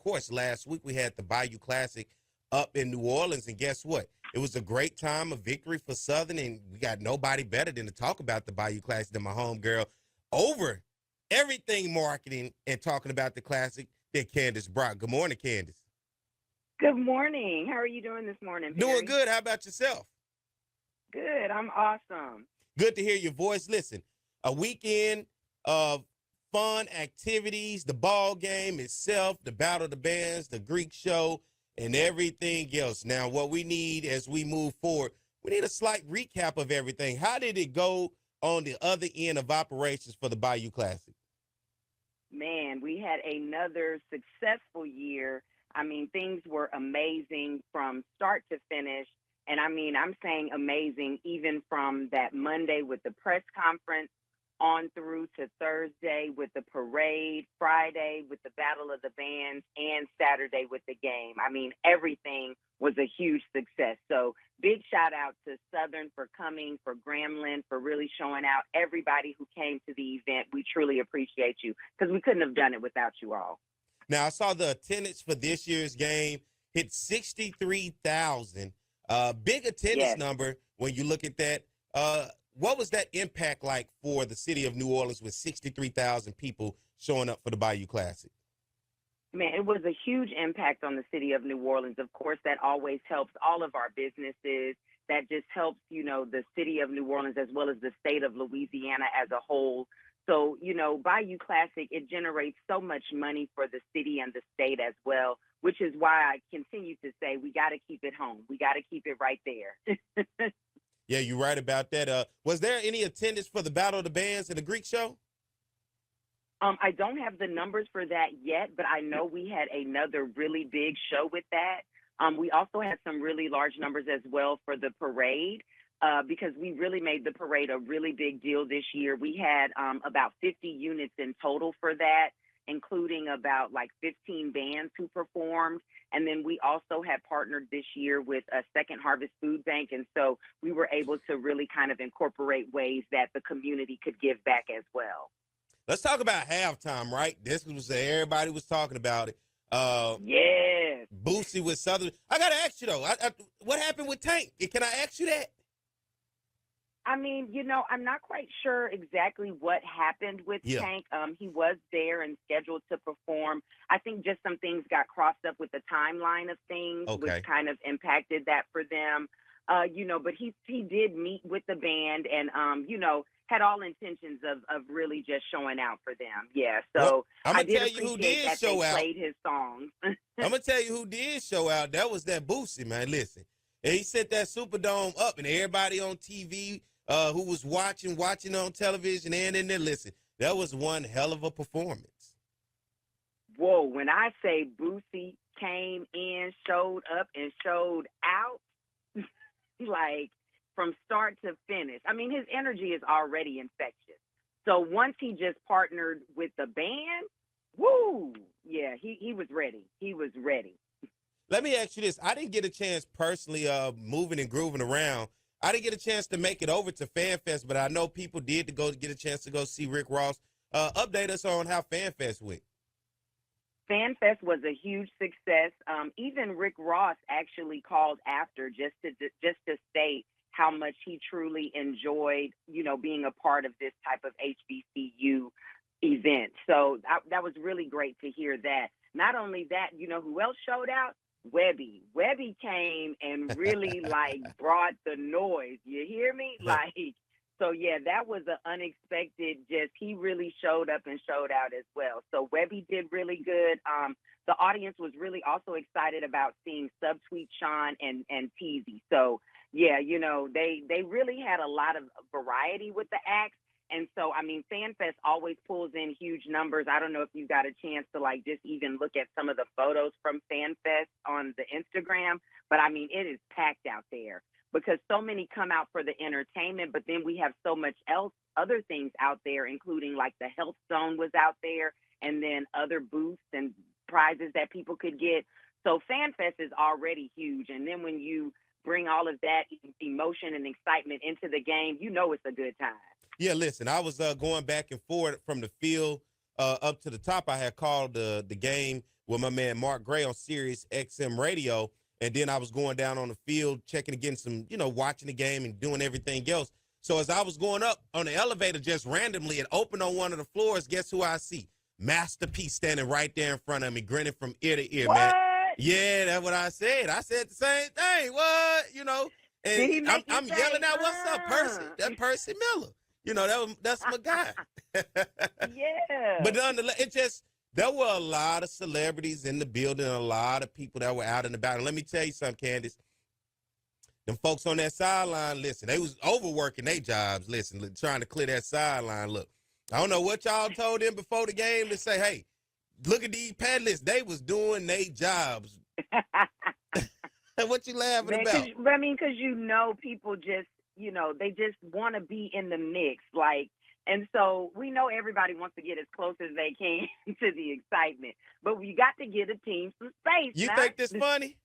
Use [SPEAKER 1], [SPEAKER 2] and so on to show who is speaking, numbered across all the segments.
[SPEAKER 1] course, last week we had the Bayou Classic up in New Orleans, and guess what? It was a great time of victory for Southern, and we got nobody better than to talk about the Bayou Classic than my homegirl over everything marketing and talking about the Classic than Candice Brock. Good morning, Candice.
[SPEAKER 2] Good morning. How are you doing this morning,
[SPEAKER 1] Doing
[SPEAKER 2] Perry?
[SPEAKER 1] good. How about yourself?
[SPEAKER 2] Good. I'm awesome.
[SPEAKER 1] Good to hear your voice. Listen, a weekend of fun activities, the ball game itself, the Battle of the Bands, the Greek show, and everything else. Now, what we need as we move forward, we need a slight recap of everything. How did it go on the other end of operations for the Bayou Classic?
[SPEAKER 2] Man, we had another successful year. I mean, things were amazing from start to finish. And I mean, I'm saying amazing even from that Monday with the press conference on through to Thursday with the parade, Friday with the Battle of the Bands, and Saturday with the game. I mean, everything was a huge success. So big shout out to Southern for coming, for Grambling, for really showing out. Everybody who came to the event, we truly appreciate you because we couldn't have done it without you all.
[SPEAKER 1] Now, I saw the attendance for this year's game hit 63,000. Big attendance
[SPEAKER 2] Yes.
[SPEAKER 1] number when you look at that. What was that impact like for the city of New Orleans with 63,000 people showing up for the Bayou Classic?
[SPEAKER 2] Man, it was a huge impact on the city of New Orleans. Of course, that always helps all of our businesses. That just helps, the city of New Orleans as well as the state of Louisiana as a whole. So, Bayou Classic, it generates so much money for the city and the state as well, which is why I continue to say we got to keep it home. We got to keep it right there.
[SPEAKER 1] Yeah, you're right about that. Was there any attendance for the Battle of the Bands and the Greek show?
[SPEAKER 2] I don't have the numbers for that yet, but I know we had another really big show with that. We also had some really large numbers as well for the parade because we really made the parade a really big deal this year. We had about 50 units in total for that, including about like 15 bands who performed. And then we also had partnered this year with a Second Harvest Food Bank. And so we were able to really kind of incorporate ways that the community could give back as well.
[SPEAKER 1] Let's talk about halftime, right? This was everybody was talking about it.
[SPEAKER 2] Yes.
[SPEAKER 1] Boosie with Southern. I got to ask you, though, what happened with Tank? Can I ask you that?
[SPEAKER 2] I mean, I'm not quite sure exactly what happened with
[SPEAKER 1] Yeah.
[SPEAKER 2] Tank. He was there and scheduled to perform. I think just some things got crossed up with the timeline of things,
[SPEAKER 1] Okay.
[SPEAKER 2] which kind of impacted that for them. But he did meet with the band and, had all intentions of really just showing out for them. Yeah, so
[SPEAKER 1] Well, I'm
[SPEAKER 2] I
[SPEAKER 1] going to
[SPEAKER 2] did
[SPEAKER 1] tell you who
[SPEAKER 2] appreciate
[SPEAKER 1] did
[SPEAKER 2] that
[SPEAKER 1] show
[SPEAKER 2] they
[SPEAKER 1] out.
[SPEAKER 2] played his songs.
[SPEAKER 1] I'm going to tell you who did show out. That was that Boosie, man. Listen, and he set that Superdome up, and everybody on TV who was watching on television and in there, listen, that was one hell of a performance.
[SPEAKER 2] Whoa, when I say Boosie came in, showed up, and showed out, like from start to finish. I mean, his energy is already infectious. So once he just partnered with the band, woo, yeah, he was ready. He was ready.
[SPEAKER 1] Let me ask you this. I didn't get a chance personally moving and grooving around. I didn't get a chance to make it over to FanFest, but I know people did get a chance to go see Rick Ross. Update us on how FanFest went.
[SPEAKER 2] FanFest was a huge success. Even Rick Ross actually called after just to state how much he truly enjoyed, being a part of this type of HBCU event. So that was really great to hear that. Not only that, who else showed out? Webby. Webby came and really brought the noise. You hear me? So yeah, that was an unexpected, he really showed up and showed out as well. So Webby did really good. The audience was really also excited about seeing Subtweet Sean and Teasy. So yeah, they really had a lot of variety with the acts. And so, I mean, FanFest always pulls in huge numbers. I don't know if you got a chance to just even look at some of the photos from FanFest on the Instagram, but I mean, it is packed out there because so many come out for the entertainment, but then we have so much else, other things out there, including the Health Zone was out there and then other booths and prizes that people could get. So FanFest is already huge. And then when you bring all of that emotion and excitement into the game, it's a good time.
[SPEAKER 1] Yeah, listen, I was going back and forth from the field up to the top. I had called the game with my man Mark Gray on Sirius XM Radio. And then I was going down on the field, checking again some, watching the game and doing everything else. So as I was going up on the elevator just randomly and opened on one of the floors, guess who I see? Master P standing right there in front of me, grinning from ear to ear,
[SPEAKER 2] what?
[SPEAKER 1] man. Yeah, that's what I said. I said the same thing. What? And I'm yelling out, "What's up, Percy?" That Percy Miller. That's my guy.
[SPEAKER 2] Yeah.
[SPEAKER 1] But nonetheless, there were a lot of celebrities in the building, a lot of people that were out and about. And let me tell you something, Candice. Them folks on that sideline, listen, they was overworking their jobs, listen, trying to clear that sideline. Look, I don't know what y'all told them before the game to say, hey, look at these paddlers. They was doing their jobs. What you laughing about?
[SPEAKER 2] Because people just, they just want to be in the mix. And so we know everybody wants to get as close as they can to the excitement. But we got to give a team some space.
[SPEAKER 1] You think this funny?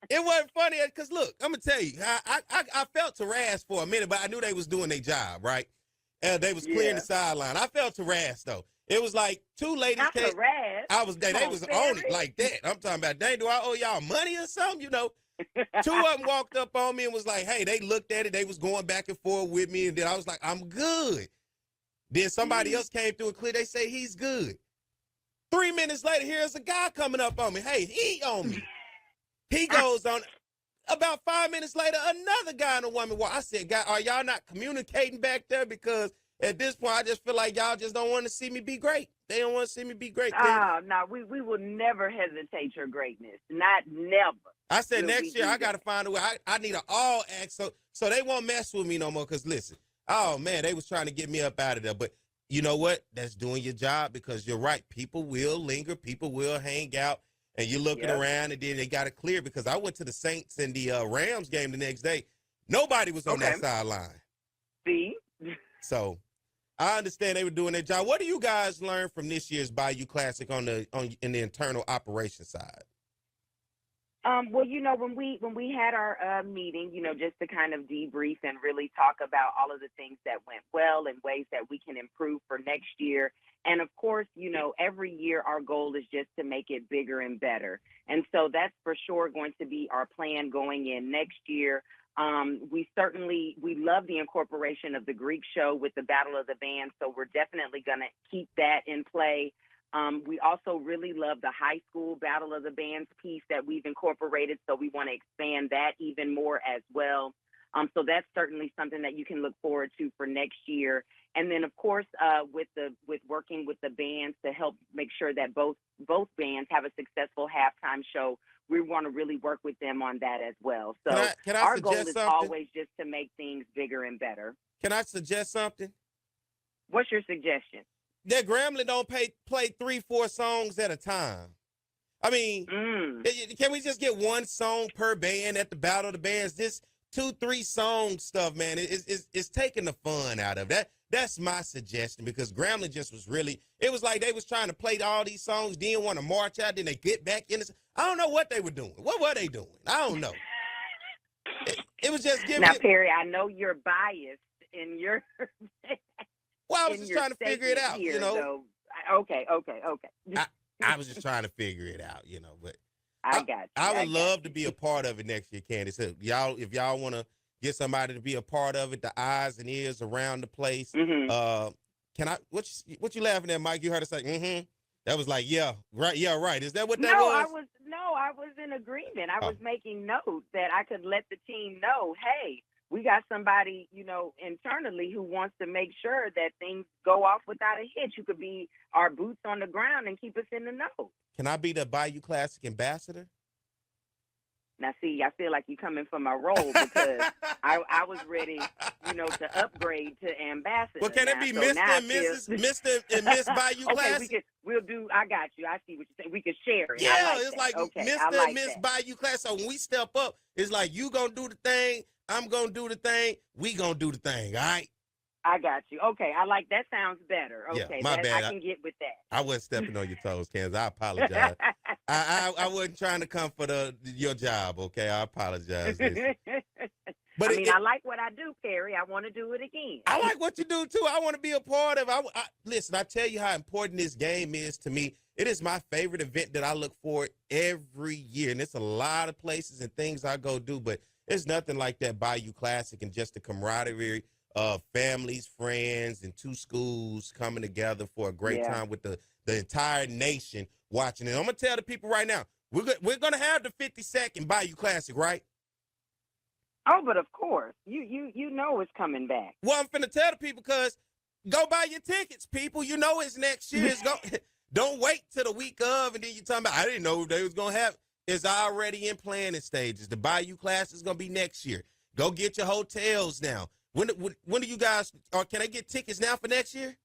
[SPEAKER 1] It wasn't funny because, look, I'm going to tell you, I felt harassed for a minute, but I knew they was doing their job, right? And they was clearing the sideline. I felt harassed, though. It was like two ladies came. They was on it like that. I'm talking about, dang, do I owe y'all money or something? Two of them walked up on me and was like, hey, they looked at it. They was going back and forth with me. And then I was like, I'm good. Then somebody else came through and cleared. They say he's good. 3 minutes later, here's a guy coming up on me. Hey, he on me. He goes on. About 5 minutes later, another guy and a woman walk. I said, "God, are y'all not communicating back there? Because at this point, I just feel like y'all just don't want to see me be great. They don't want to see me be great."
[SPEAKER 2] No, we will never hesitate your greatness. Never.
[SPEAKER 1] I said next year I got to find a way. I need an all act so they won't mess with me no more. Because listen, oh man, they was trying to get me up out of there. But you know what? That's doing your job because you're right. People will linger. People will hang out. And you're looking around, and then they got it clear because I went to the Saints and the Rams game the next day. Nobody was on that sideline.
[SPEAKER 2] See?
[SPEAKER 1] So I understand they were doing their job. What do you guys learn from this year's Bayou Classic in the internal operations side?
[SPEAKER 2] Well, when we had our meeting, just to kind of debrief and really talk about all of the things that went well and ways that we can improve for next year. And of course, every year our goal is just to make it bigger and better. And so that's for sure going to be our plan going in next year. We love the incorporation of the Greek show with the Battle of the Bands. So we're definitely going to keep that in play. We also really love the high school Battle of the Bands piece that we've incorporated. So we want to expand that even more as well. So that's certainly something that you can look forward to for next year. And then, of course, with working with the bands to help make sure that both bands have a successful halftime show, we want to really work with them on that as well. So
[SPEAKER 1] can I
[SPEAKER 2] our goal is
[SPEAKER 1] something?
[SPEAKER 2] always just to make things bigger and better.
[SPEAKER 1] Can I suggest something?
[SPEAKER 2] What's your suggestion?
[SPEAKER 1] That Grambling don't play 3-4 songs at a time. I mean, can we just get one song per band at the Battle of the Bands? This 2-3 song stuff, man, it's taking the fun out of that. That's my suggestion because Grambling just was really, it was like they was trying to play all these songs, didn't want to march out, then they get back in. I don't know what they were doing. What were they doing? I don't know. It was just giving.
[SPEAKER 2] Now, Perry, I know you're biased in your.
[SPEAKER 1] Well, I was just trying to figure it out,
[SPEAKER 2] here,
[SPEAKER 1] So,
[SPEAKER 2] okay.
[SPEAKER 1] I was just trying to figure it out, but
[SPEAKER 2] I got you.
[SPEAKER 1] I would love to be a part of it next year, Candice. If y'all want to get somebody to be a part of it, the eyes and ears around the place. Can I? What you laughing at, Mike? You heard us say, That was like, yeah, right. Is that what that was?
[SPEAKER 2] I was in agreement. I was making notes that I could let the team know, hey, we got somebody, internally who wants to make sure that things go off without a hitch. You could be our boots on the ground and keep us in the know.
[SPEAKER 1] Can I be the Bayou Classic ambassador?
[SPEAKER 2] Now, see, I feel like you're coming for my role because I was ready, to upgrade to ambassador.
[SPEAKER 1] Well, can it be Mr. and Mr. and Miss Bayou Classic?
[SPEAKER 2] Okay, we'll do. I got you. I see what you're saying. We can share it.
[SPEAKER 1] Yeah,
[SPEAKER 2] like
[SPEAKER 1] it's
[SPEAKER 2] that.
[SPEAKER 1] like Mr. and Miss Bayou Classic. So when we step up, it's like you gonna do the thing, I'm gonna do the thing, we gonna do the thing. All right.
[SPEAKER 2] I got you. Okay, I like that. Sounds better. Okay,
[SPEAKER 1] yeah, my bad.
[SPEAKER 2] I can get with that.
[SPEAKER 1] I wasn't stepping on your toes, Kansas. I apologize. I wasn't trying to come for your job. Okay, I apologize. But
[SPEAKER 2] I like what I do, Perry. I want to do it again.
[SPEAKER 1] I like what you do too. I want to be a part of. Listen. I tell you how important this game is to me. It is my favorite event that I look for every year, and it's a lot of places and things I go do, but there's nothing like that Bayou Classic and just the camaraderie of families, friends, and two schools coming together for a great time with the entire nation watching it. I'm gonna tell the people right now, we're gonna have the 52nd Bayou Classic, right?
[SPEAKER 2] Oh, but of course, you know it's coming back.
[SPEAKER 1] Well, I'm finna tell the people because go buy your tickets, people. You know it's next year. Don't wait till the week of and then you're talking about, I didn't know they was gonna have. It's already in planning stages. The Bayou Class is gonna be next year. Go get your hotels now. When do you guys, or can I get tickets now for next year?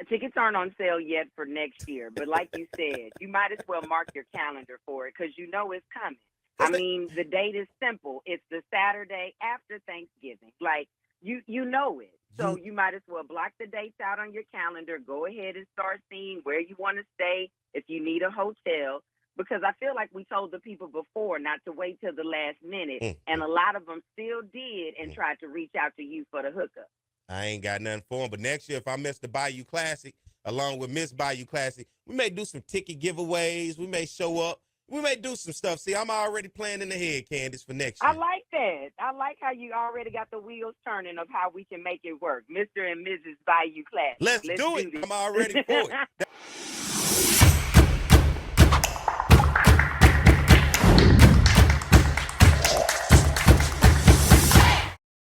[SPEAKER 2] Tickets aren't on sale yet for next year, but like you said, you might as well mark your calendar for it because you know it's coming. I mean, the date is simple. It's the Saturday after Thanksgiving. Like, you know it. So you might as well block the dates out on your calendar. Go ahead and start seeing where you want to stay if you need a hotel. Because I feel like we told the people before not to wait till the last minute. And a lot of them still did and tried to reach out to you for the hookup.
[SPEAKER 1] I ain't got nothing for them. But next year, if I miss the Bayou Classic, along with Miss Bayou Classic, we may do some ticket giveaways. We may show up. We may do some stuff. See, I'm already planning ahead, Candice, for next year.
[SPEAKER 2] I like that. I like how you already got the wheels turning of how we can make it work. Mr. and Mrs. Bayou Classic.
[SPEAKER 1] Let's do it. I'm already for it.